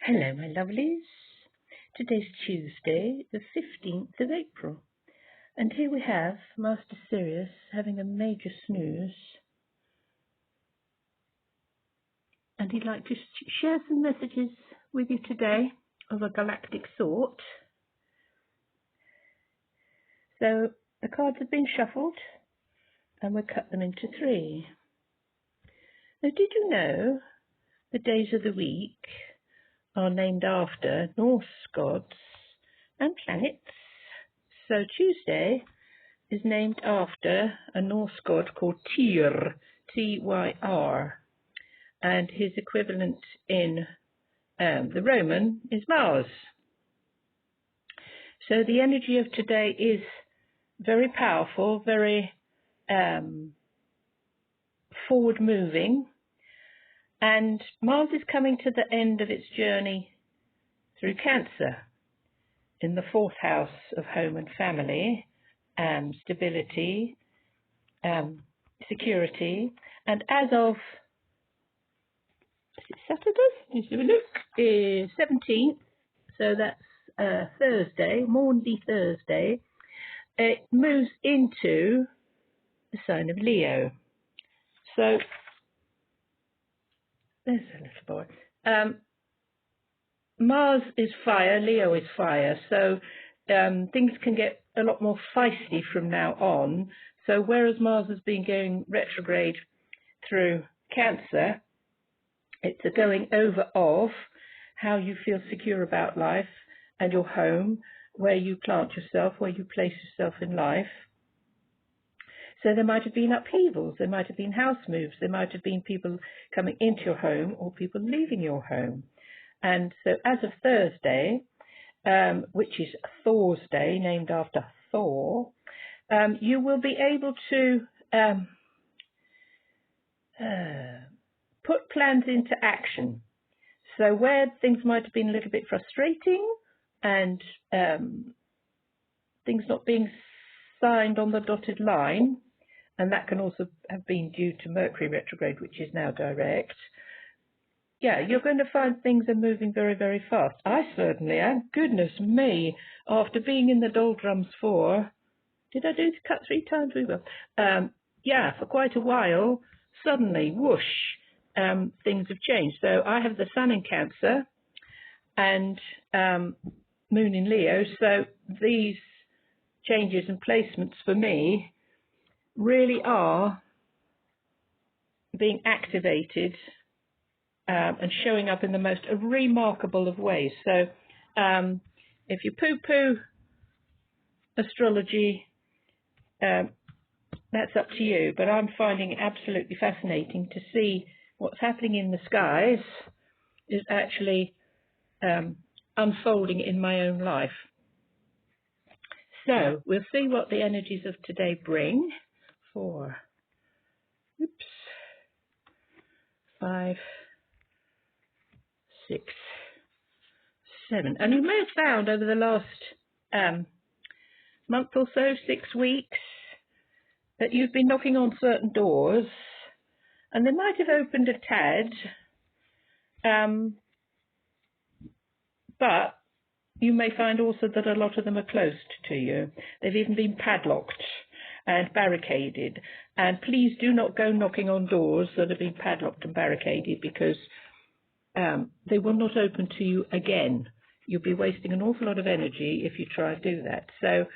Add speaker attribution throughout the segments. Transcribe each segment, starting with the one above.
Speaker 1: Hello, my lovelies. Today's Tuesday, the 15th of April, and here we have Master Sirius having a major snooze, and he'd like to share some messages with you today of a galactic sort. So the cards have been shuffled, and we'll cut them into three. Now, did you know the days of the week are named after Norse gods and planets? So Tuesday is named after a Norse god called Tyr, T-Y-R, and his equivalent in the Roman is Mars. So the energy of today is very powerful, very forward-moving, and Mars is coming to the end of its journey through Cancer in the fourth house of home and family, stability, security, and as of Saturday, 17th, so that's Thursday, Maundy Thursday, it moves into the sign of Leo. So there's a little boy. Mars is fire, Leo is fire, so things can get a lot more feisty from now on. So whereas Mars has been going retrograde through Cancer, it's a going over of how you feel secure about life and your home, where you plant yourself, where you place yourself in life. So there might have been upheavals, there might have been house moves, there might have been people coming into your home or people leaving your home. And so as of Thursday, which is Thor's Day, named after Thor, you will be able to put plans into action. So where things might have been a little bit frustrating and things not being signed on the dotted line, and that can also have been due to Mercury retrograde, which is now direct. Yeah, you're going to find things are moving very, very fast. I certainly am. Goodness me, after being in the doldrums for, did I do the cut 3 times? We will. Yeah, for quite a while, suddenly, whoosh, things have changed. So I have the Sun in Cancer and Moon in Leo. So these changes and placements for me really are being activated and showing up in the most remarkable of ways. So if you poo-poo astrology, that's up to you, but I'm finding it absolutely fascinating to see what's happening in the skies is actually unfolding in my own life. So we'll see what the energies of today bring. 4, 5, 6, 7. And you may have found over the last month or so, 6 weeks, that you've been knocking on certain doors and they might have opened a tad, but you may find also that a lot of them are closed to you. They've even been padlocked and barricaded. And please do not go knocking on doors that have been padlocked and barricaded, because they will not open to you again. You'll be wasting an awful lot of energy if you try to do that. So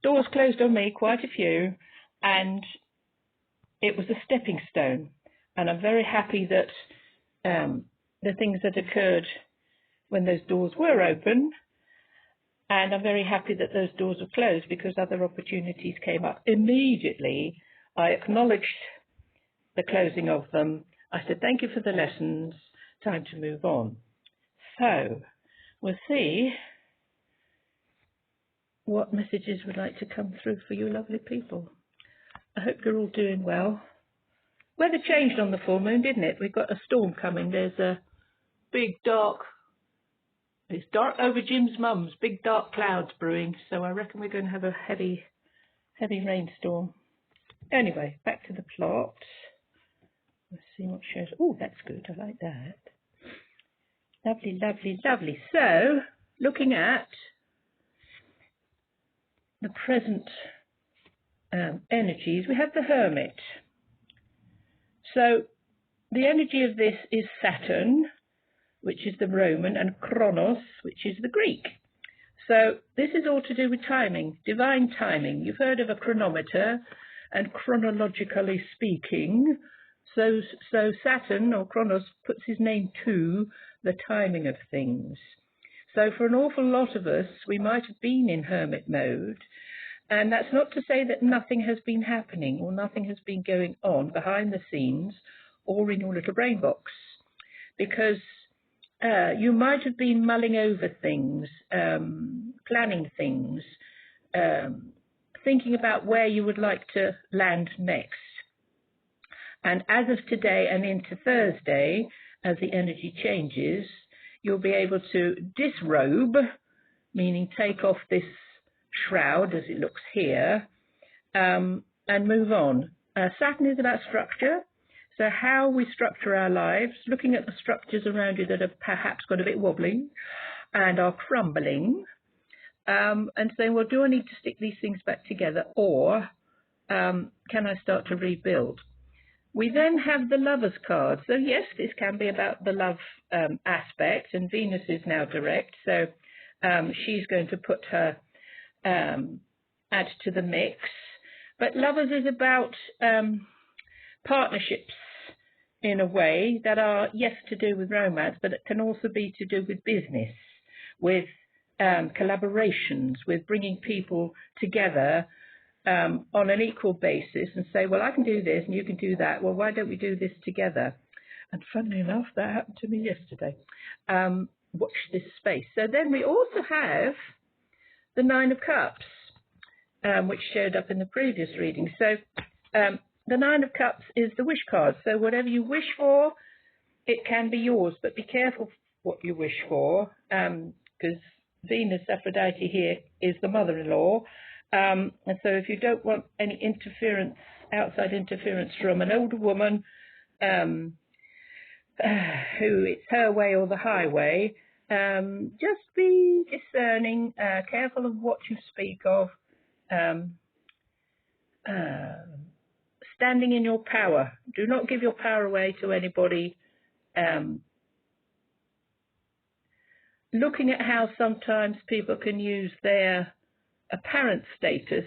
Speaker 1: doors closed on me, quite a few, and it was a stepping stone. And I'm very happy that the things that occurred when those doors were open, and I'm very happy that those doors were closed, because other opportunities came up. Immediately, I acknowledged the closing of them. I said, thank you for the lessons, time to move on. So we'll see what messages would like to come through for you lovely people. I hope you're all doing well. Weather changed on the full moon, didn't it? We've got a storm coming. There's a big dark, it's dark over Jim's mum's, big dark clouds brewing. So I reckon we're going to have a heavy rainstorm. Anyway, back to the plot. Let's see what shows. Oh, that's good. I like that. Lovely, lovely, lovely. So, looking at the present energies, we have the Hermit. So, the energy of this is Saturn, which is the Roman, and Chronos, which is the Greek. So, this is all to do with timing, divine timing. You've heard of a chronometer, and chronologically speaking, so Saturn, or Chronos, puts his name to the timing of things. So for an awful lot of us, we might have been in hermit mode, and that's not to say that nothing has been happening or nothing has been going on behind the scenes or in your little brain box, because you might have been mulling over things, planning things, thinking about where you would like to land next. And as of today and into Thursday, as the energy changes, you'll be able to disrobe, meaning take off this shroud, as it looks here, and move on. Saturn is about structure, so how we structure our lives, looking at the structures around you that have perhaps got a bit wobbly and are crumbling, and saying, well, do I need to stick these things back together, or can I start to rebuild? We then have the Lovers card. So yes, this can be about the love aspect, and Venus is now direct, so she's going to put her add to the mix. But Lovers is about partnerships in a way that are, yes, to do with romance, but it can also be to do with business, with collaborations, with bringing people together on an equal basis and say, well, I can do this and you can do that. Well, why don't we do this together? And funnily enough, that happened to me yesterday. Watch this space. So then we also have the Nine of Cups, which showed up in the previous reading. So the Nine of Cups is the wish card. So whatever you wish for, it can be yours. But be careful what you wish for, because Venus, Aphrodite here, is the mother-in-law. And so if you don't want any interference, outside interference from an older woman who it's her way or the highway, just be discerning, careful of what you speak of, standing in your power. Do not give your power away to anybody. Looking at how sometimes people can use their apparent status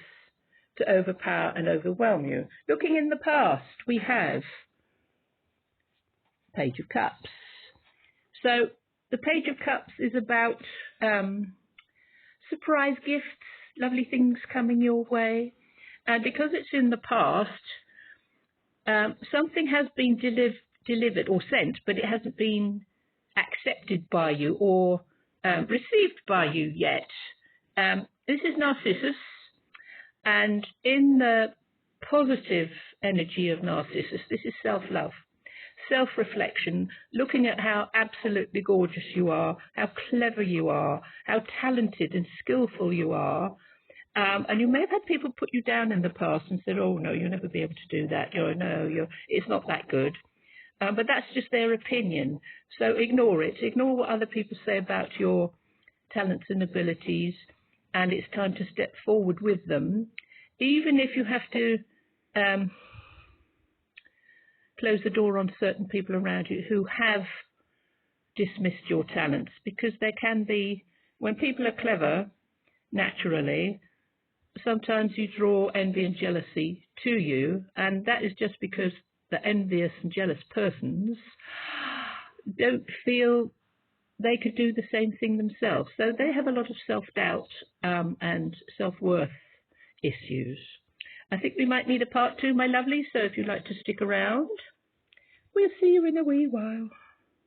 Speaker 1: to overpower and overwhelm you. Looking in the past, we have Page of Cups. So the Page of Cups is about surprise gifts, lovely things coming your way. And because it's in the past, something has been delivered or sent, but it hasn't been accepted by you or received by you yet. This is Narcissus, and in the positive energy of Narcissus, this is self-love, self-reflection, looking at how absolutely gorgeous you are, how clever you are, how talented and skillful you are. And you may have had people put you down in the past and said, oh, no, you'll never be able to do that. It's not that good. But that's just their opinion. So ignore it. Ignore what other people say about your talents and abilities. And it's time to step forward with them, even if you have to close the door on certain people around you who have dismissed your talents, because there can be, when people are clever, naturally, sometimes you draw envy and jealousy to you, and that is just because the envious and jealous persons don't feel they could do the same thing themselves. So they have a lot of self-doubt and self-worth issues. I think we might need a part 2, my lovely, so if you'd like to stick around, we'll see you in a wee while.